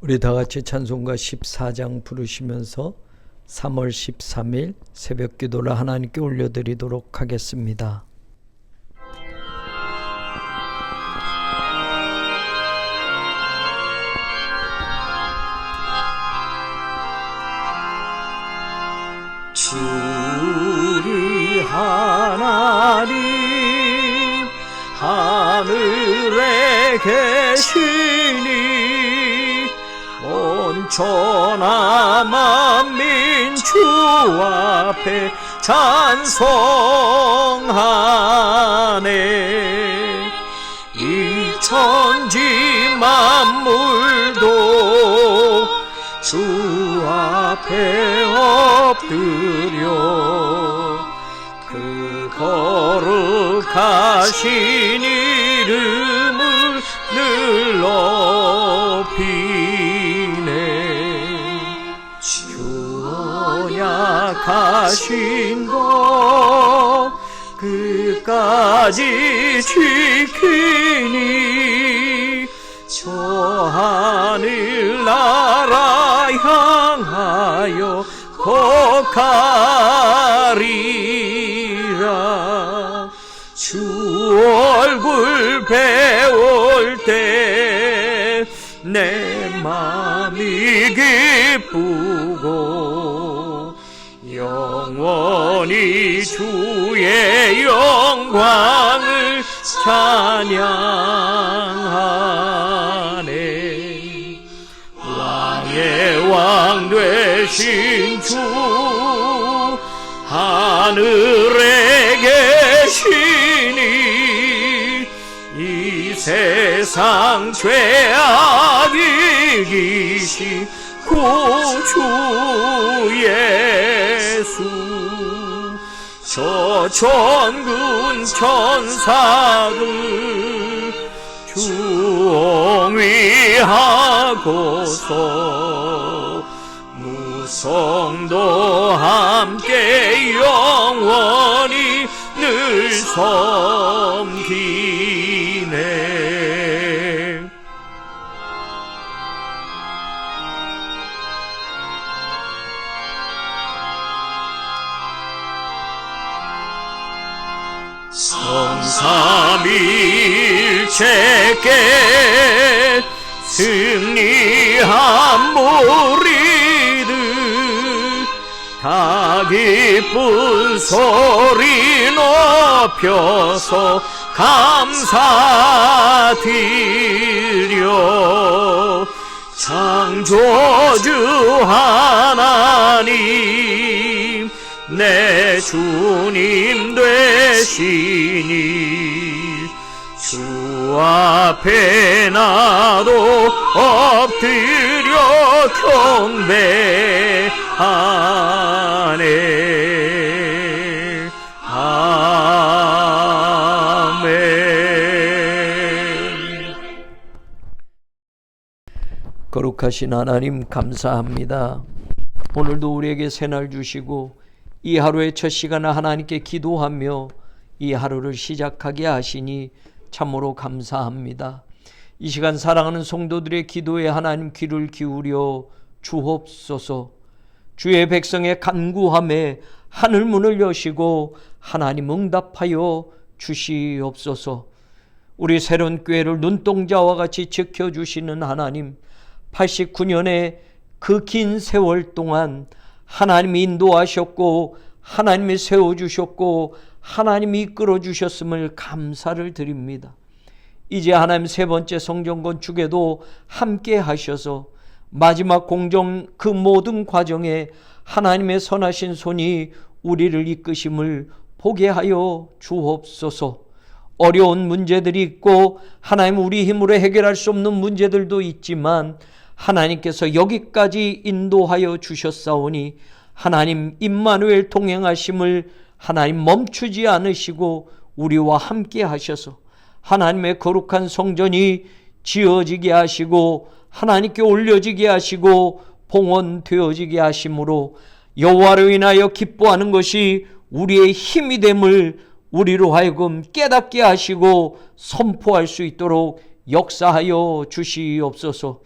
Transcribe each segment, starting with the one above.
우리 다 같이 찬송가 14장 부르시면서 3월 13일 새벽 기도를 하나님께 올려드리도록 하겠습니다. 주리 하나님 하늘에 계시니 온 천하 만민 주 앞에 찬송하네. 이 천지 만물도 주 앞에 엎드려 그 거룩하신 이름을 늘 높이네. 주 언약하신 것 끝까지 지키니 저 하늘나라 향하여 거하리라. 주 얼굴 배울 때 내 맘이 기쁘고 영원히 주의 영광을 찬양하네. 왕의 왕 되신 주 하늘에 계시니 이 세상 죄악 이기신 구주 예수. 저 천군 천사들 주옹위하고서 무성도 함께 영원히 늘 섬기네. 성삼일체께 승리한 무리들 다 기쁜 소리 높여서 감사드려. 창조주 하나님 내 주님 되시니 주 앞에 나도 엎드려 경배하네. 아멘. 거룩하신 하나님 감사합니다. 오늘도 우리에게 새날 주시고 이 하루의 첫 시간을 하나님께 기도하며 이 하루를 시작하게 하시니 참으로 감사합니다. 이 시간 사랑하는 성도들의 기도에 하나님 귀를 기울여 주옵소서. 주의 백성의 간구함에 하늘문을 여시고 하나님 응답하여 주시옵소서. 우리 새로운 교회를 눈동자와 같이 지켜주시는 하나님, 89년의 그 긴 세월 동안 하나님이 인도하셨고 하나님이 세워주셨고 하나님이 이끌어주셨음을 감사를 드립니다. 이제 하나님 세 번째 성전 건축에도 함께 하셔서 마지막 공정 그 모든 과정에 하나님의 선하신 손이 우리를 이끄심을 보게 하여 주옵소서. 어려운 문제들이 있고 하나님 우리 힘으로 해결할 수 없는 문제들도 있지만 하나님께서 여기까지 인도하여 주셨사오니 하나님 임마누엘 동행하심을 하나님 멈추지 않으시고 우리와 함께 하셔서 하나님의 거룩한 성전이 지어지게 하시고 하나님께 올려지게 하시고 봉헌되어지게 하심으로 여호와로 인하여 기뻐하는 것이 우리의 힘이 됨을 우리로 하여금 깨닫게 하시고 선포할 수 있도록 역사하여 주시옵소서.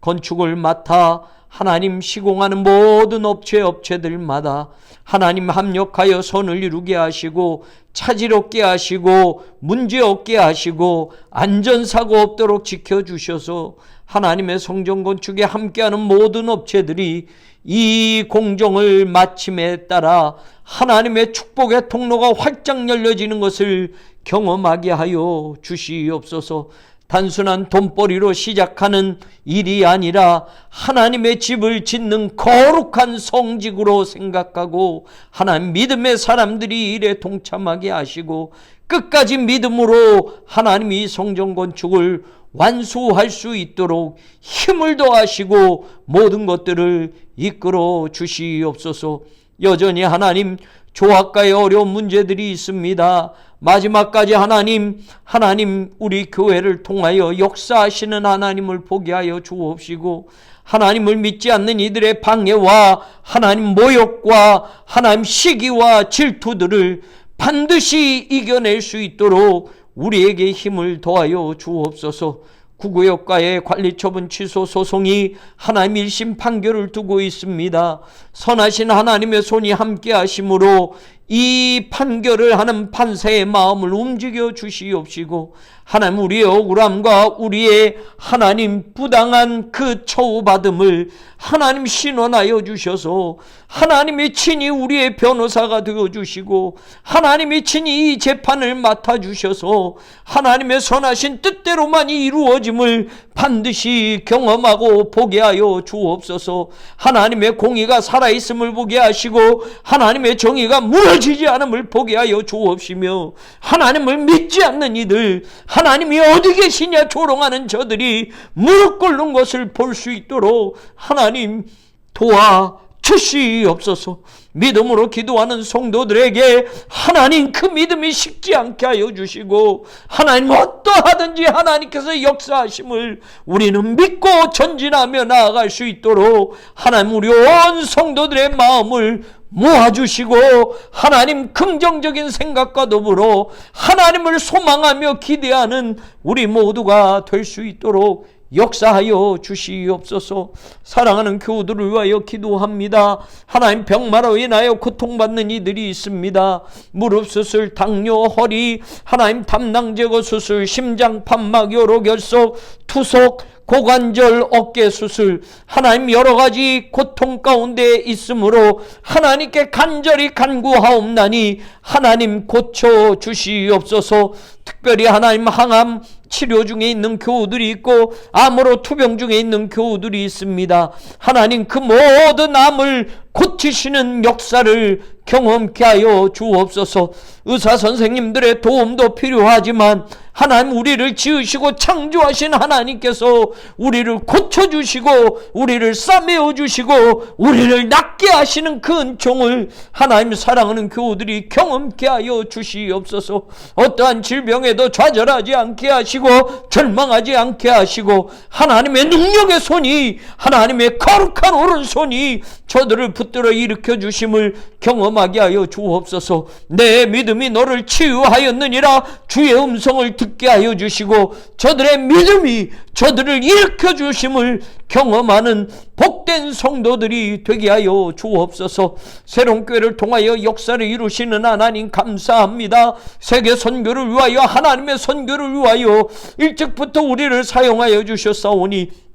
건축을 맡아 하나님 시공하는 모든 업체들마다 하나님 합력하여 선을 이루게 하시고 차질 없게 하시고 문제 없게 하시고 안전사고 없도록 지켜주셔서 하나님의 성전 건축에 함께하는 모든 업체들이 이 공정을 마침에 따라 하나님의 축복의 통로가 활짝 열려지는 것을 경험하게 하여 주시옵소서. 단순한 돈벌이로 시작하는 일이 아니라 하나님의 집을 짓는 거룩한 성직으로 생각하고 하나님 믿음의 사람들이 일에 동참하게 하시고 끝까지 믿음으로 하나님이 성전 건축을 완수할 수 있도록 힘을 더하시고 모든 것들을 이끌어 주시옵소서. 여전히 하나님 조합과의 어려운 문제들이 있습니다. 마지막까지 하나님 우리 교회를 통하여 역사하시는 하나님을 보게 하여 주옵시고 하나님을 믿지 않는 이들의 방해와 하나님 모욕과 하나님 시기와 질투들을 반드시 이겨낼 수 있도록 우리에게 힘을 더하여 주옵소서. 구구역과의 관리처분 취소 소송이 하나님 1심 판결을 두고 있습니다. 선하신 하나님의 손이 함께 하심으로 이 판결을 하는 판사의 마음을 움직여 주시옵시고 하나님 우리의 억울함과 우리의 하나님 부당한 그 처우받음을 하나님 신원하여 주셔서 하나님이 친히 우리의 변호사가 되어주시고 하나님이 친히 이 재판을 맡아주셔서 하나님의 선하신 뜻대로만이 이루어짐을 반드시 경험하고 보게 하여 주옵소서. 하나님의 공의가 살아있음을 보게 하시고 하나님의 정의가 무너지지 않음을 보게 하여 주옵시며 하나님을 믿지 않는 이들 하나님이 어디 계시냐 조롱하는 저들이 무릎 꿇는 것을 볼 수 있도록 하나님 도와 주시옵소서. 믿음으로 기도하는 성도들에게 하나님 그 믿음이 식지 않게 하여 주시고 하나님 어떠하든지 하나님께서 역사하심을 우리는 믿고 전진하며 나아갈 수 있도록 하나님 우리 온 성도들의 마음을 모아주시고 하나님 긍정적인 생각과 더불어 하나님을 소망하며 기대하는 우리 모두가 될 수 있도록 역사하여 주시옵소서. 사랑하는 교우들을 위하여 기도합니다. 하나님 병마로 인하여 고통받는 이들이 있습니다. 무릎 수술, 당뇨, 허리, 하나님 담낭 제거 수술, 심장, 판막, 요로결석, 투석, 고관절, 어깨 수술 하나님 여러 가지 고통 가운데 있으므로 하나님께 간절히 간구하옵나니 하나님 고쳐 주시옵소서. 특별히 하나님 항암 치료 중에 있는 교우들이 있고 암으로 투병 중에 있는 교우들이 있습니다. 하나님 그 모든 암을 고치시는 역사를 경험케 하여 주옵소서. 의사 선생님들의 도움도 필요하지만 하나님 우리를 지으시고 창조하신 하나님께서 우리를 고쳐주시고 우리를 싸매어 주시고 우리를 낫게 하시는 그 은총을 하나님 사랑하는 교우들이 경험케 하여 주시옵소서. 어떠한 질병에도 좌절하지 않게 하시고 절망하지 않게 하시고 하나님의 능력의 손이 하나님의 거룩한 오른손이 저들을 붙들어 일으켜 주심을 경험하게 하여 주옵소서. 내 믿음이 너를 치유하였느니라 주의 음성을 듣게 하여 주시고 저들의 믿음이 저들을 일으켜 주심을 경험하는 복된 성도들이 되게 하여 주옵소서. 새로운 교회를 통하여 역사를 이루시는 하나님 감사합니다. 세계 선교를 위하여 하나님의 선교를 위하여 일찍부터 우리를 사용하여 주셨사오니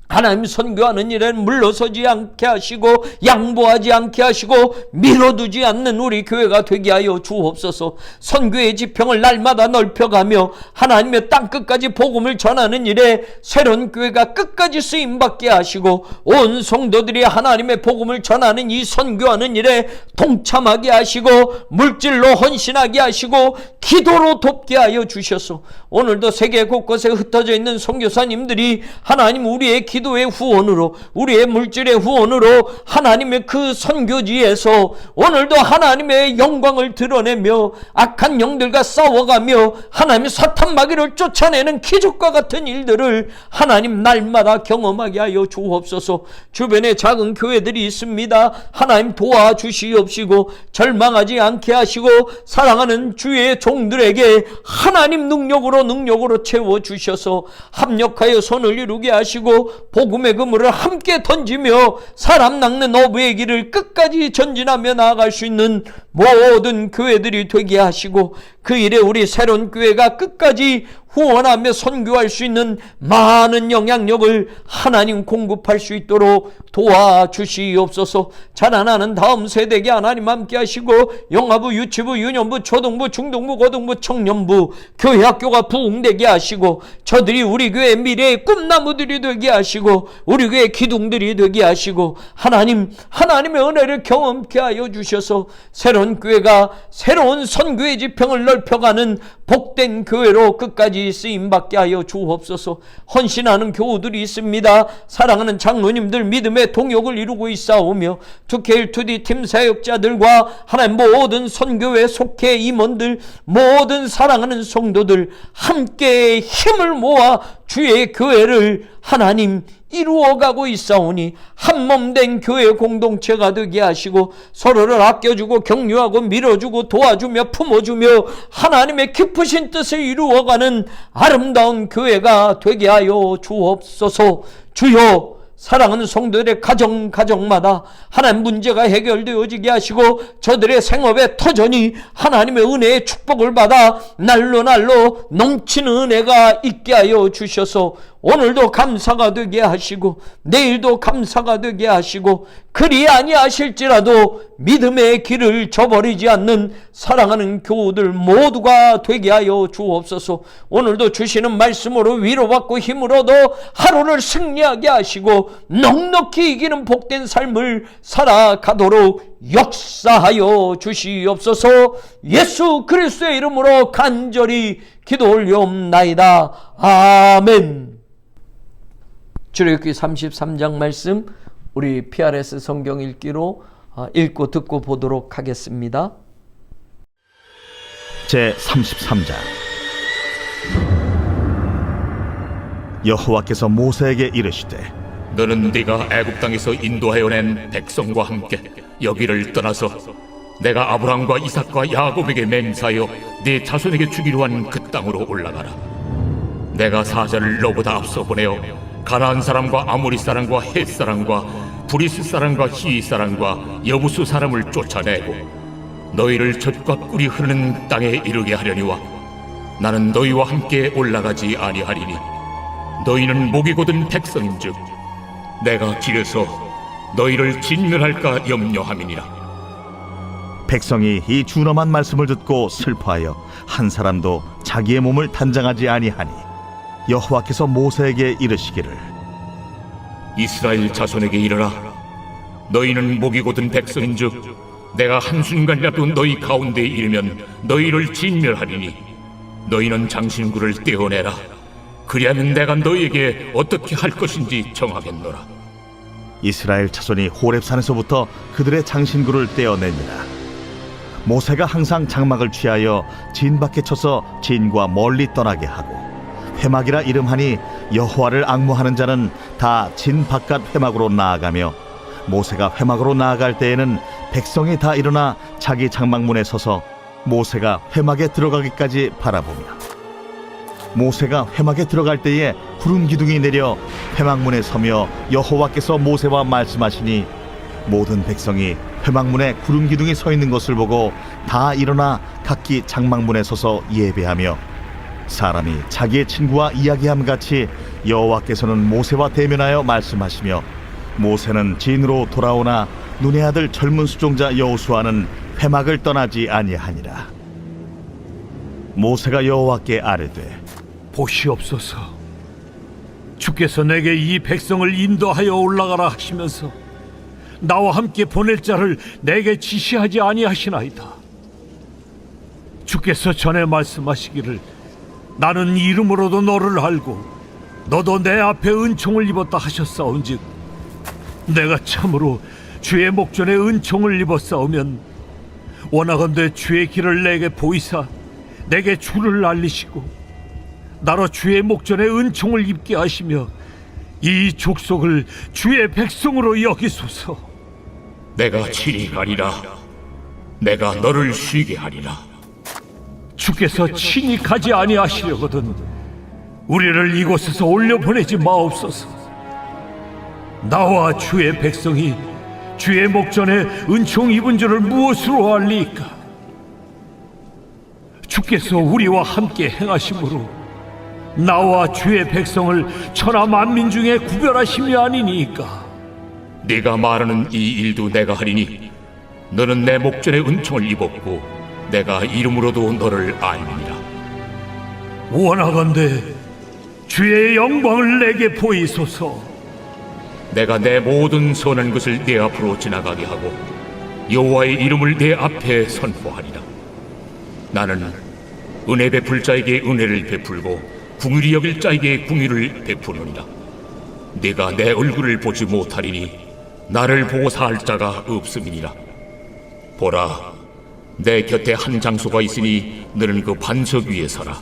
하나님 선교하는 일에는 물러서지 않게 하시고 양보하지 않게 하시고 밀어두지 않는 우리 교회가 되게 하여 주옵소서. 선교의 지평을 날마다 넓혀가며 하나님의 땅끝까지 복음을 전하는 일에 새로운 교회가 끝까지 쓰임받게 하시고 온 성도들이 하나님의 복음을 전하는 이 선교하는 일에 동참하게 하시고 물질로 헌신하게 하시고 기도로 돕게 하여 주셔서 오늘도 세계 곳곳에 흩어져 있는 선교사님들이 하나님 우리의 기도의 후원으로 우리의 물질의 후원으로 하나님의 그 선교지에서 오늘도 하나님의 영광을 드러내며 악한 영들과 싸워가며 하나님의 사탄 마귀를 쫓아내는 기적과 같은 일들을 하나님 날마다 경험하게 하여 주옵소서. 주변에 작은 교회들이 있습니다. 하나님 도와주시옵시고 절망하지 않게 하시고 사랑하는 주의 종들에게 하나님 능력으로 채워주셔서 합력하여 손을 이루게 하시고 복음의 그물을 함께 던지며 사람 낚는 어부의 길을 끝까지 전진하며 나아갈 수 있는 모든 교회들이 되게 하시고, 그 일에 우리 새로운 교회가 끝까지 후원하며 선교할 수 있는 많은 영향력을 하나님 공급할 수 있도록 도와주시옵소서. 자라나는 다음 세대에게 하나님 함께 하시고, 영아부, 유치부, 유년부, 초등부, 중등부, 고등부, 청년부, 교회 학교가 부흥되게 하시고, 저들이 우리 교회의 미래의 꿈나무들이 되게 하시고, 우리 교회의 기둥들이 되게 하시고, 하나님의 은혜를 경험케 하여 주셔서 새로운 교회가 새로운 선교의 지평을 넓혀가는 복된 교회로 끝까지 쓰임받게 하여 주옵소서. 헌신하는 교우들이 있습니다. 사랑하는 장로님들 믿음의 동역을 이루고 있사오며, 2K2D 팀 사역자들과 하나님 모든 선교회 속해 임원들, 모든 사랑하는 성도들 함께 힘을 모아 주의 교회를 하나님 이루어가고 있사오니, 한몸된 교회 공동체가 되게 하시고, 서로를 아껴주고 격려하고 밀어주고 도와주며 품어주며 하나님의 깊으신 뜻을 이루어가는 아름다운 교회가 되게 하여 주옵소서. 주여, 사랑하는 성도들의 가정마다 하나님 문제가 해결되어지게 하시고, 저들의 생업의 터전이 하나님의 은혜의 축복을 받아 날로 넘치는 은혜가 있게 하여 주셔서 오늘도 감사가 되게 하시고 내일도 감사가 되게 하시고, 그리 아니하실지라도 믿음의 길을 저버리지 않는 사랑하는 교우들 모두가 되게 하여 주옵소서. 오늘도 주시는 말씀으로 위로받고 힘을 얻어 하루를 승리하게 하시고 넉넉히 이기는 복된 삶을 살아가도록 역사하여 주시옵소서. 예수 그리스도의 이름으로 간절히 기도 올리옵나이다. 아멘. 출애굽기 33장 말씀 우리 PRS 성경 읽기로 읽고 듣고 보도록 하겠습니다. 제 33장. 여호와께서 모세에게 이르시되, 너는 네가 애굽 땅에서 인도하여 낸 백성과 함께 여기를 떠나서 내가 아브라함과 이삭과 야곱에게 맹세하여 네 자손에게 주기로 한 그 땅으로 올라가라. 내가 사자를 너보다 앞서 보내어 가나안 사람과 아모리 사람과 헷 사람과 브리스 사람과 히위 사람과 여부수 사람을 쫓아내고 너희를 젖과 꿀이 흐르는 땅에 이르게 하려니와 나는 너희와 함께 올라가지 아니하리니 너희는 목이 곧은 백성인즉 내가 길에서 너희를 진멸할까 염려함이니라. 백성이 이 준엄한 말씀을 듣고 슬퍼하여 한 사람도 자기의 몸을 단장하지 아니하니, 여호와께서 모세에게 이르시기를, 이스라엘 자손에게 이르라. 너희는 목이 곧은 백성인즉 내가 한순간이라도 너희 가운데에 이르면 너희를 진멸하리니 너희는 장신구를 떼어내라. 그리하면 내가 너희에게 어떻게 할 것인지 정하겠노라. 이스라엘 자손이 호렙산에서부터 그들의 장신구를 떼어내니라. 모세가 항상 장막을 취하여 진 밖에 쳐서 진과 멀리 떠나게 하고, 회막이라 이름하니 여호와를 앙무하는 자는 다 진 바깥 회막으로 나아가며, 모세가 회막으로 나아갈 때에는 백성이 다 일어나 자기 장막문에 서서 모세가 회막에 들어가기까지 바라보며, 모세가 회막에 들어갈 때에 구름 기둥이 내려 회막문에 서며 여호와께서 모세와 말씀하시니, 모든 백성이 회막문에 구름 기둥이 서 있는 것을 보고 다 일어나 각기 장막문에 서서 예배하며, 사람이 자기의 친구와 이야기함 같이 여호와께서는 모세와 대면하여 말씀하시며, 모세는 진으로 돌아오나 눈의 아들 젊은 수종자 여호수아는 회막을 떠나지 아니하니라. 모세가 여호와께 아뢰되, 보시옵소서, 주께서 내게 이 백성을 인도하여 올라가라 하시면서 나와 함께 보낼 자를 내게 지시하지 아니하시나이다. 주께서 전에 말씀하시기를, 나는 이름으로도 너를 알고 너도 내 앞에 은총을 입었다 하셨사온즉, 내가 참으로 주의 목전에 은총을 입었사오면 원하건대 주의 길을 내게 보이사 내게 주를 알리시고 나로 주의 목전에 은총을 입게 하시며 이 족속을 주의 백성으로 여기소서. 내가 친히 가리라. 내가 너를 쉬게 하리라. 주께서 친히 가지 아니하시려거든 우리를 이곳에서 올려보내지 마옵소서. 나와 주의 백성이 주의 목전에 은총 입은 줄을 무엇으로 알리까? 주께서 우리와 함께 행하심으로 나와 주의 백성을 천하 만민 중에 구별하심이 아니니까. 네가 말하는 이 일도 내가 하리니 너는 내 목전에 은총을 입었고 내가 이름으로도 너를 알미니라. 원하건대 주의 영광을 내게 보이소서. 내가 내 모든 선한 것을 네 앞으로 지나가게 하고 여호와의 이름을 네 앞에 선포하리라. 나는 은혜 베풀 자에게 은혜를 베풀고 궁휼히 여길 자에게 궁휼을 베푸느니라. 네가 내 얼굴을 보지 못하리니 나를 보고 살 자가 없음이니라. 보라, 내 곁에 한 장소가 있으니 너는 그 반석 위에 서라.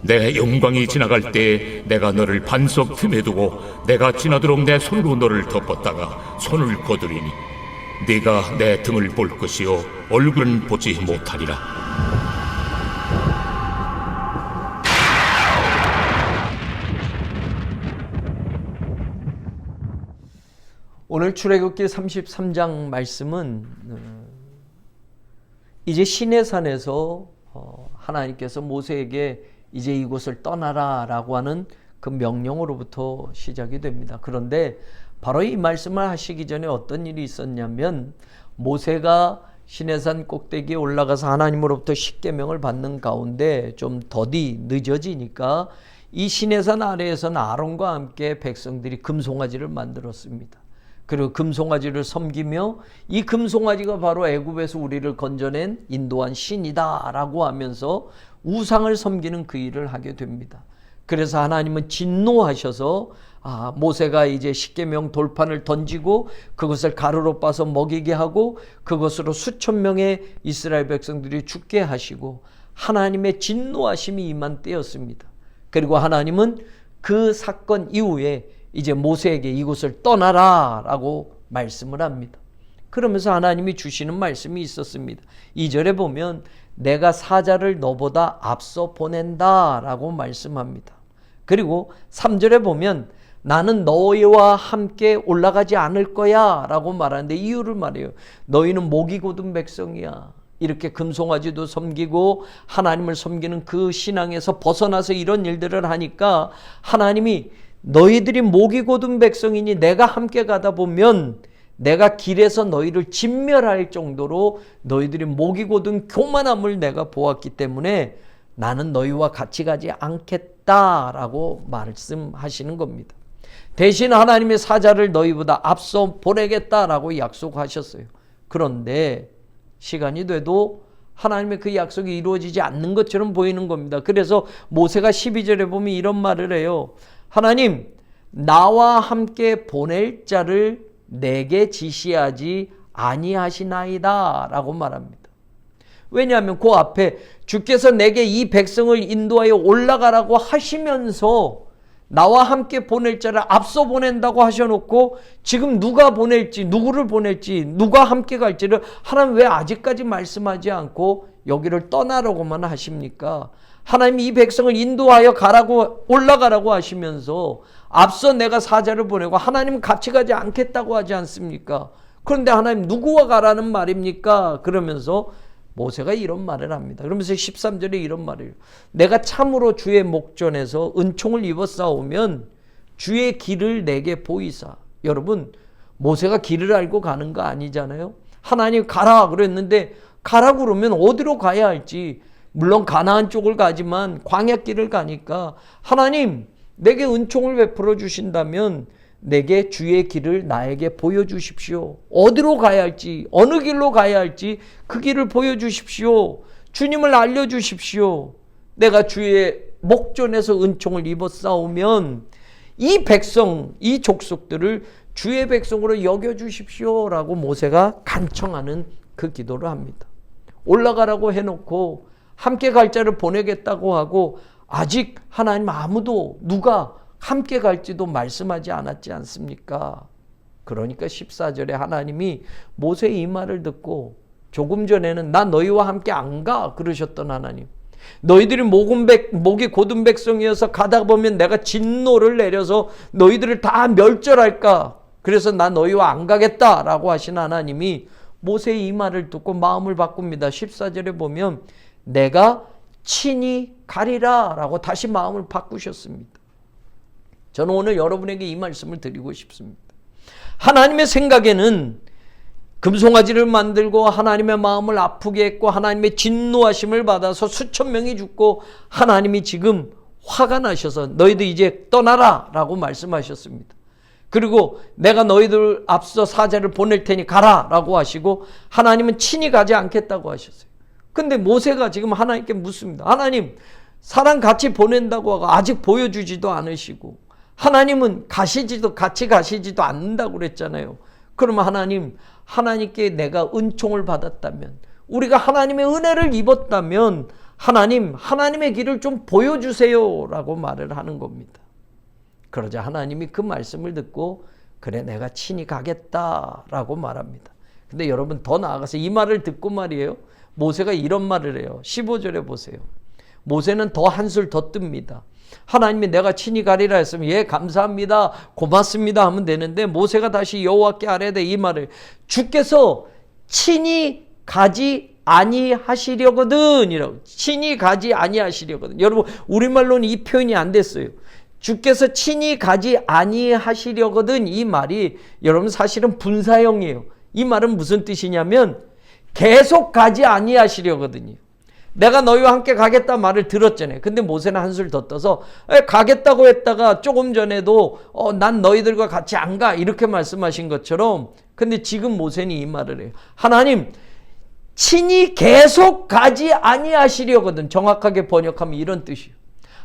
내 영광이 지나갈 때 내가 너를 반석 틈에 두고 내가 지나도록 내 손으로 너를 덮었다가 손을 거두리니 네가 내 등을 볼 것이요 얼굴은 보지 못하리라. 오늘 출애굽기 33장 말씀은 이제 시내산에서 하나님께서 모세에게 이제 이곳을 떠나라 라고 하는 그 명령으로부터 시작이 됩니다. 그런데 바로 이 말씀을 하시기 전에 어떤 일이 있었냐면 모세가 시내산 꼭대기에 올라가서 하나님으로부터 십계명을 받는 가운데 좀 더디 늦어지니까 이 시내산 아래에서는 아론과 함께 백성들이 금송아지를 만들었습니다. 그리고 금송아지를 섬기며 이 금송아지가 바로 애굽에서 우리를 건져낸 인도한 신이다 라고 하면서 우상을 섬기는 그 일을 하게 됩니다. 그래서 하나님은 진노하셔서 모세가 이제 십계명 돌판을 던지고 그것을 가루로 빻아서 먹이게 하고 그것으로 수천 명의 이스라엘 백성들이 죽게 하시고 하나님의 진노하심이 임한 때였습니다. 그리고 하나님은 그 사건 이후에 이제 모세에게 이곳을 떠나라 라고 말씀을 합니다. 그러면서 하나님이 주시는 말씀이 있었습니다. 2절에 보면 내가 사자를 너보다 앞서 보낸다 라고 말씀합니다. 그리고 3절에 보면 나는 너희와 함께 올라가지 않을 거야 라고 말하는데 이유를 말해요. 너희는 목이 곧은 백성이야. 이렇게 금송아지도 섬기고 하나님을 섬기는 그 신앙에서 벗어나서 이런 일들을 하니까 하나님이 너희들이 목이 곧은 백성이니 내가 함께 가다 보면 내가 길에서 너희를 진멸할 정도로 너희들이 목이 곧은 교만함을 내가 보았기 때문에 나는 너희와 같이 가지 않겠다라고 말씀하시는 겁니다. 대신 하나님의 사자를 너희보다 앞서 보내겠다라고 약속하셨어요. 그런데 시간이 돼도 하나님의 그 약속이 이루어지지 않는 것처럼 보이는 겁니다. 그래서 모세가 12절에 보면 이런 말을 해요. 하나님, 나와 함께 보낼 자를 내게 지시하지 아니하시나이다 라고 말합니다. 왜냐하면 그 앞에 주께서 내게 이 백성을 인도하여 올라가라고 하시면서 나와 함께 보낼 자를 앞서 보낸다고 하셔놓고 지금 누가 보낼지 누구를 보낼지 누가 함께 갈지를 하나님 왜 아직까지 말씀하지 않고 여기를 떠나라고만 하십니까? 하나님이 이 백성을 인도하여 가라고 올라가라고 하시면서 앞서 내가 사자를 보내고 하나님은 같이 가지 않겠다고 하지 않습니까? 그런데 하나님 누구와 가라는 말입니까? 그러면서 모세가 이런 말을 합니다. 그러면서 13절에 이런 말이에요. 내가 참으로 주의 목전에서 은총을 입어 싸우면 주의 길을 내게 보이사. 여러분, 모세가 길을 알고 가는 거 아니잖아요. 하나님 가라 그랬는데 가라 그러면 어디로 가야 할지, 물론 가나안 쪽을 가지만 광야길을 가니까 하나님 내게 은총을 베풀어 주신다면 내게 주의 길을 나에게 보여주십시오. 어디로 가야 할지, 어느 길로 가야 할지 그 길을 보여주십시오. 주님을 알려주십시오. 내가 주의 목전에서 은총을 입어 싸우면 이 백성, 이 족속들을 주의 백성으로 여겨주십시오 라고 모세가 간청하는 그 기도를 합니다. 올라가라고 해놓고 함께 갈 자를 보내겠다고 하고 아직 하나님 아무도 누가 함께 갈지도 말씀하지 않았지 않습니까? 그러니까 14절에 하나님이 모세의 이 말을 듣고 조금 전에는 나 너희와 함께 안 가 그러셨던 하나님, 너희들이 목이 곧은 백성이어서 가다 보면 내가 진노를 내려서 너희들을 다 멸절할까? 그래서 나 너희와 안 가겠다라고 하신 하나님이 모세의 이 말을 듣고 마음을 바꿉니다. 14절에 보면 내가 친히 가리라 라고 다시 마음을 바꾸셨습니다. 저는 오늘 여러분에게 이 말씀을 드리고 싶습니다. 하나님의 생각에는 금송아지를 만들고 하나님의 마음을 아프게 했고 하나님의 진노하심을 받아서 수천 명이 죽고 하나님이 지금 화가 나셔서 너희들 이제 떠나라 라고 말씀하셨습니다. 그리고 내가 너희들 앞서 사자를 보낼 테니 가라 라고 하시고 하나님은 친히 가지 않겠다고 하셨어요. 근데 모세가 지금 하나님께 묻습니다. 하나님, 사람 같이 보낸다고 하고 아직 보여주지도 않으시고 하나님은 같이 가시지도 않는다고 그랬잖아요. 그러면 하나님께 내가 은총을 받았다면, 우리가 하나님의 은혜를 입었다면 하나님의 길을 좀 보여주세요 라고 말을 하는 겁니다. 그러자 하나님이 그 말씀을 듣고 그래 내가 친히 가겠다라고 말합니다. 근데 여러분 더 나아가서 이 말을 듣고 말이에요. 모세가 이런 말을 해요. 15절에 보세요. 모세는 더 한술 더 뜹니다. 하나님이 내가 친히 가리라 했으면 예 감사합니다 고맙습니다 하면 되는데 모세가 다시 여호와께 아뢰되 이 말을 주께서 친히 가지 아니하시려거든 이라고. 친히 가지 아니하시려거든. 여러분 우리말로는 이 표현이 안 됐어요. 주께서 친히 가지 아니하시려거든 이 말이 여러분 사실은 분사형이에요. 이 말은 무슨 뜻이냐면 계속 가지 아니하시려거든요. 내가 너희와 함께 가겠다 말을 들었잖아요. 근데 모세는 한술 더 떠서 가겠다고 했다가 조금 전에도 난 너희들과 같이 안 가 이렇게 말씀하신 것처럼 근데 지금 모세는 이 말을 해요. 하나님 친히 계속 가지 아니하시려거든. 정확하게 번역하면 이런 뜻이에요.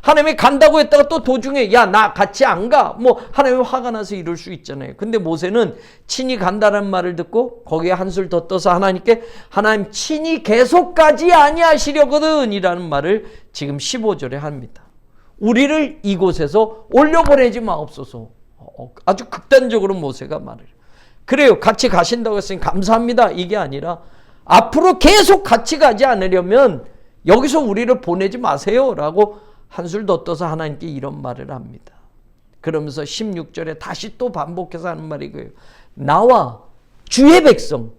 하나님이 간다고 했다가 또 도중에 야 나 같이 안 가. 뭐 하나님이 화가 나서 이럴 수 있잖아요. 근데 모세는 친히 간다는 말을 듣고 거기에 한술 더 떠서 하나님께 하나님 친히 계속 가지 아니하시려거든 이라는 말을 지금 15절에 합니다. 우리를 이곳에서 올려보내지 마옵소서. 아주 극단적으로 모세가 말을 해요. 그래요. 같이 가신다고 했으니 감사합니다. 이게 아니라 앞으로 계속 같이 가지 않으려면 여기서 우리를 보내지 마세요 라고 한술 더 떠서 하나님께 이런 말을 합니다. 그러면서 16절에 다시 또 반복해서 하는 말이 이거예요. 나와 주의 백성,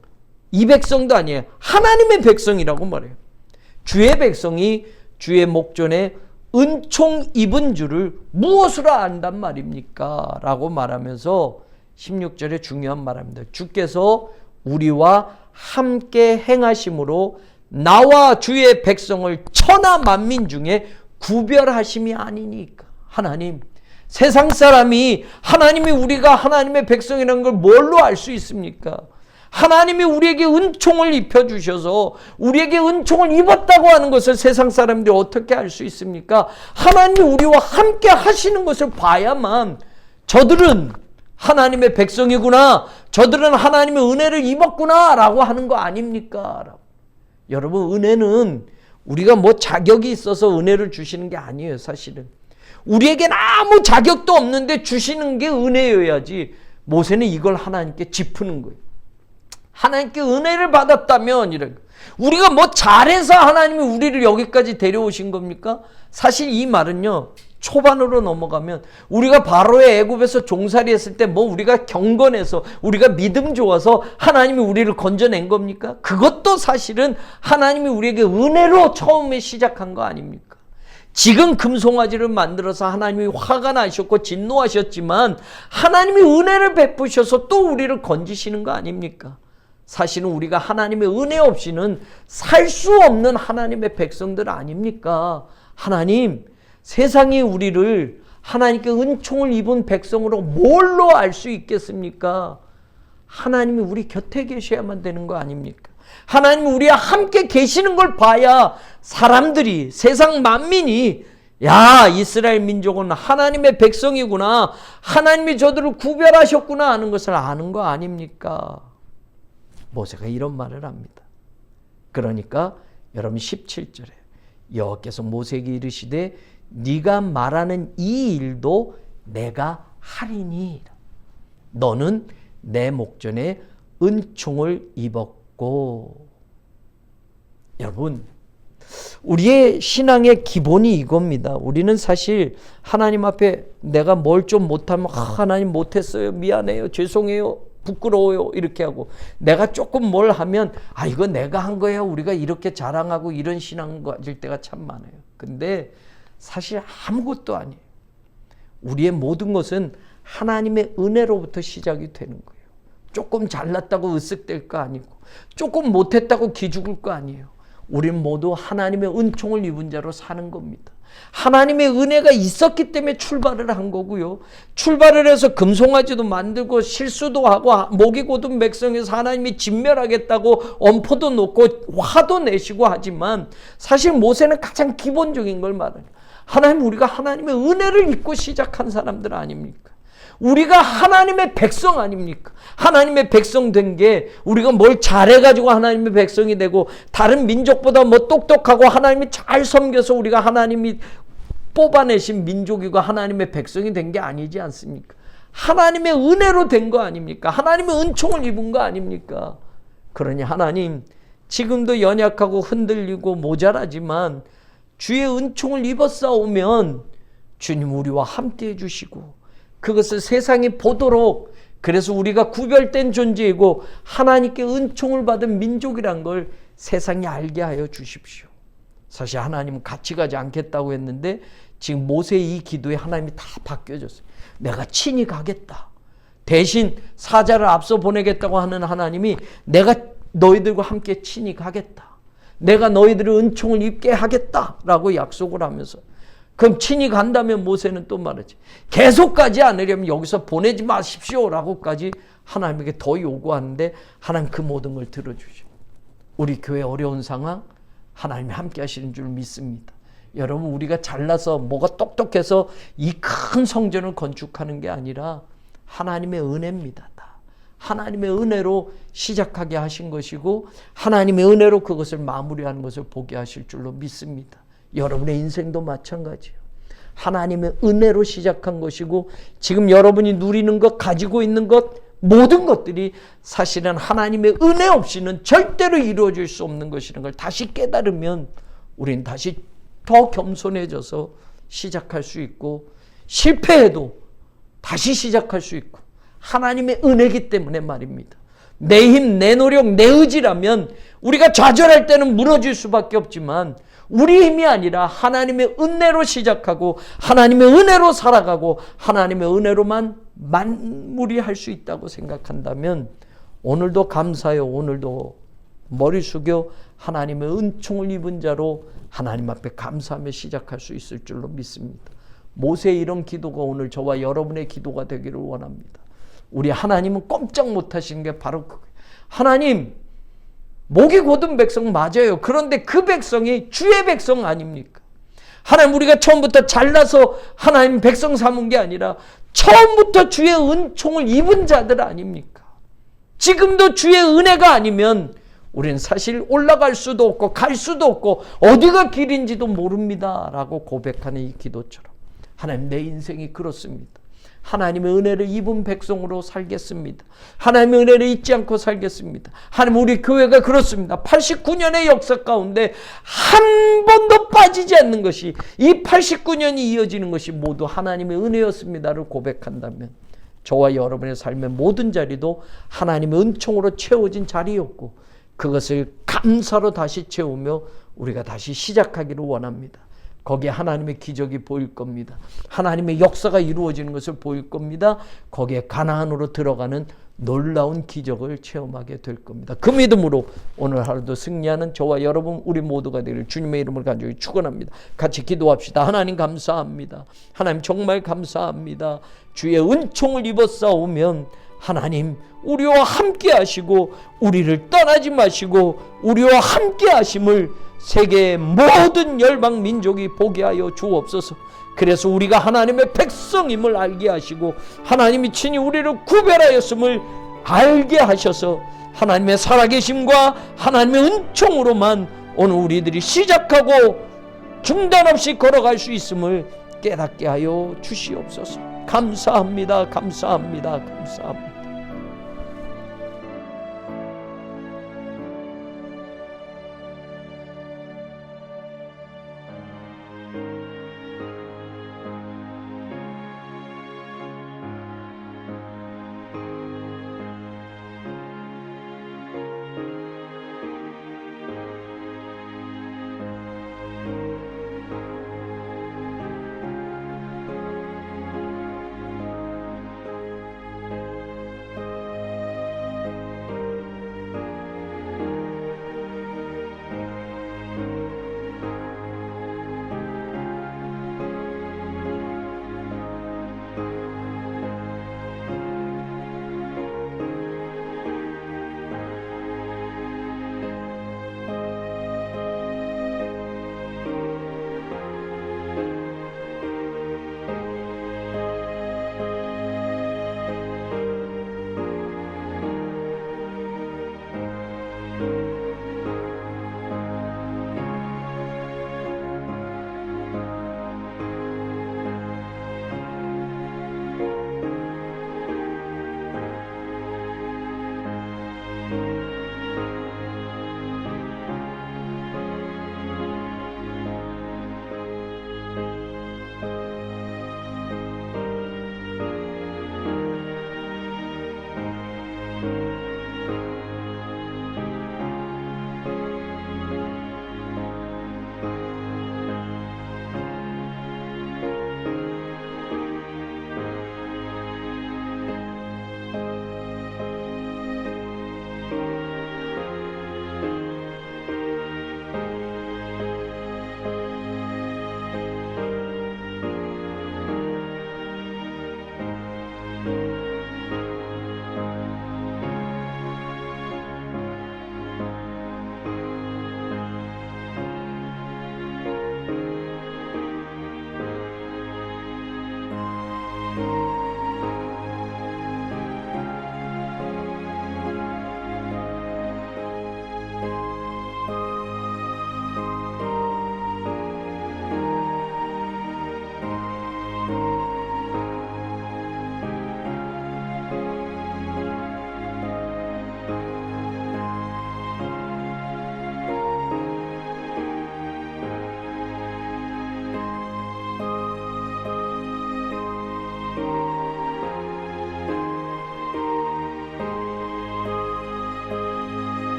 이 백성도 아니에요. 하나님의 백성이라고 말해요. 주의 백성이 주의 목전에 은총 입은 줄을 무엇으로 안단 말입니까? 라고 말하면서 16절에 중요한 말합니다. 주께서 우리와 함께 행하심으로 나와 주의 백성을 천하 만민 중에 구별하심이 아니니까. 하나님, 세상 사람이 하나님이 우리가 하나님의 백성이라는 걸 뭘로 알 수 있습니까? 하나님이 우리에게 은총을 입혀주셔서 우리에게 은총을 입었다고 하는 것을 세상 사람들이 어떻게 알 수 있습니까? 하나님이 우리와 함께 하시는 것을 봐야만 저들은 하나님의 백성이구나, 저들은 하나님의 은혜를 입었구나 라고 하는 거 아닙니까? 여러분 은혜는 우리가 뭐 자격이 있어서 은혜를 주시는 게 아니에요. 사실은 우리에겐 아무 자격도 없는데 주시는 게 은혜여야지. 모세는 이걸 하나님께 짚는 거예요. 하나님께 은혜를 받았다면 이런 우리가 뭐 잘해서 하나님이 우리를 여기까지 데려오신 겁니까? 사실 이 말은요 초반으로 넘어가면 우리가 바로의 애굽에서 종살이 했을 때 뭐 우리가 경건해서 우리가 믿음 좋아서 하나님이 우리를 건져낸 겁니까? 그것도 사실은 하나님이 우리에게 은혜로 처음에 시작한 거 아닙니까? 지금 금송아지를 만들어서 하나님이 화가 나셨고 진노하셨지만 하나님이 은혜를 베푸셔서 또 우리를 건지시는 거 아닙니까? 사실은 우리가 하나님의 은혜 없이는 살 수 없는 하나님의 백성들 아닙니까? 하나님, 세상이 우리를 하나님께 은총을 입은 백성으로 뭘로 알 수 있겠습니까? 하나님이 우리 곁에 계셔야만 되는 거 아닙니까? 하나님이 우리와 함께 계시는 걸 봐야 사람들이, 세상 만민이 야, 이스라엘 민족은 하나님의 백성이구나, 하나님이 저들을 구별하셨구나 하는 것을 아는 거 아닙니까? 모세가 이런 말을 합니다. 그러니까 여러분 17절에 여호와께서 모세에게 이르시되 네가 말하는 이 일도 내가 하리니 너는 내 목전에 은총을 입었고. 여러분 우리의 신앙의 기본이 이겁니다. 우리는 사실 하나님 앞에 내가 뭘 좀 못하면 하나님 못했어요, 미안해요, 죄송해요, 부끄러워요 이렇게 하고, 내가 조금 뭘 하면 이거 내가 한 거예요, 우리가 이렇게 자랑하고 이런 신앙 가질 때가 참 많아요. 근데 사실 아무것도 아니에요. 우리의 모든 것은 하나님의 은혜로부터 시작이 되는 거예요. 조금 잘났다고 으쓱댈 거 아니고, 조금 못했다고 기죽을 거 아니에요. 우리는 모두 하나님의 은총을 입은 자로 사는 겁니다. 하나님의 은혜가 있었기 때문에 출발을 한 거고요. 출발을 해서 금송아지도 만들고 실수도 하고 목이 곧은 백성에서 하나님이 진멸하겠다고 엄포도 놓고 화도 내시고 하지만, 사실 모세는 가장 기본적인 걸 말해요. 하나님, 우리가 하나님의 은혜를 입고 시작한 사람들 아닙니까? 우리가 하나님의 백성 아닙니까? 하나님의 백성 된 게 우리가 뭘 잘해가지고 하나님의 백성이 되고, 다른 민족보다 뭐 똑똑하고 하나님이 잘 섬겨서 우리가 하나님이 뽑아내신 민족이고 하나님의 백성이 된 게 아니지 않습니까? 하나님의 은혜로 된 거 아닙니까? 하나님의 은총을 입은 거 아닙니까? 그러니 하나님, 지금도 연약하고 흔들리고 모자라지만 주의 은총을 입었사오면 주님 우리와 함께 해주시고, 그것을 세상이 보도록, 그래서 우리가 구별된 존재이고 하나님께 은총을 받은 민족이란 걸 세상이 알게 하여 주십시오. 사실 하나님은 같이 가지 않겠다고 했는데 지금 모세의 이 기도에 하나님이 다 바뀌어졌어요. 내가 친히 가겠다. 대신 사자를 앞서 보내겠다고 하는 하나님이 내가 너희들과 함께 친히 가겠다. 내가 너희들의 은총을 입게 하겠다라고 약속을 하면서, 그럼 친히 간다면 모세는 또 말하지, 계속 가지 않으려면 여기서 보내지 마십시오라고까지 하나님에게 더 요구하는데 하나님 그 모든 걸 들어주죠. 우리 교회 어려운 상황 하나님이 함께 하시는 줄 믿습니다. 여러분, 우리가 잘나서 뭐가 똑똑해서 이 큰 성전을 건축하는 게 아니라 하나님의 은혜입니다. 하나님의 은혜로 시작하게 하신 것이고 하나님의 은혜로 그것을 마무리하는 것을 보게 하실 줄로 믿습니다. 여러분의 인생도 마찬가지예요. 하나님의 은혜로 시작한 것이고 지금 여러분이 누리는 것, 가지고 있는 것, 모든 것들이 사실은 하나님의 은혜 없이는 절대로 이루어질 수 없는 것이라는 걸 다시 깨달으면 우리는 다시 더 겸손해져서 시작할 수 있고, 실패해도 다시 시작할 수 있고, 하나님의 은혜이기 때문에 말입니다. 내 힘, 내 노력, 내 의지라면 우리가 좌절할 때는 무너질 수밖에 없지만, 우리 힘이 아니라 하나님의 은혜로 시작하고 하나님의 은혜로 살아가고 하나님의 은혜로만 마무리할 수 있다고 생각한다면 오늘도 감사해요. 오늘도 머리 숙여 하나님의 은총을 입은 자로 하나님 앞에 감사하며 시작할 수 있을 줄로 믿습니다. 모세의 이런 기도가 오늘 저와 여러분의 기도가 되기를 원합니다. 우리 하나님은 꼼짝 못하시는 게 바로 그거예요. 하나님, 목이 곧은 백성 맞아요. 그런데 그 백성이 주의 백성 아닙니까? 하나님, 우리가 처음부터 잘나서 하나님 백성 삼은 게 아니라 처음부터 주의 은총을 입은 자들 아닙니까? 지금도 주의 은혜가 아니면 우리는 사실 올라갈 수도 없고 갈 수도 없고 어디가 길인지도 모릅니다 라고 고백하는 이 기도처럼, 하나님, 내 인생이 그렇습니다. 하나님의 은혜를 입은 백성으로 살겠습니다. 하나님의 은혜를 잊지 않고 살겠습니다. 하나님, 우리 교회가 그렇습니다. 89년의 역사 가운데 한 번도 빠지지 않는 것이, 이 89년이 이어지는 것이 모두 하나님의 은혜였습니다를 고백한다면 저와 여러분의 삶의 모든 자리도 하나님의 은총으로 채워진 자리였고, 그것을 감사로 다시 채우며 우리가 다시 시작하기를 원합니다. 거기에 하나님의 기적이 보일 겁니다. 하나님의 역사가 이루어지는 것을 보일 겁니다. 거기에 가나안으로 들어가는 놀라운 기적을 체험하게 될 겁니다. 그 믿음으로 오늘 하루도 승리하는 저와 여러분 우리 모두가 되기를 주님의 이름을 간절히 축원합니다. 같이 기도합시다. 하나님, 감사합니다. 하나님, 정말 감사합니다. 주의 은총을 입었사오면 하나님, 우리와 함께 하시고 우리를 떠나지 마시고 우리와 함께 하심을 세계의 모든 열방 민족이 보게 하여 주옵소서. 그래서 우리가 하나님의 백성임을 알게 하시고 하나님이 친히 우리를 구별하였음을 알게 하셔서 하나님의 살아계심과 하나님의 은총으로만 오늘 우리들이 시작하고 중단 없이 걸어갈 수 있음을 깨닫게 하여 주시옵소서. 감사합니다. 감사합니다. 감사합니다.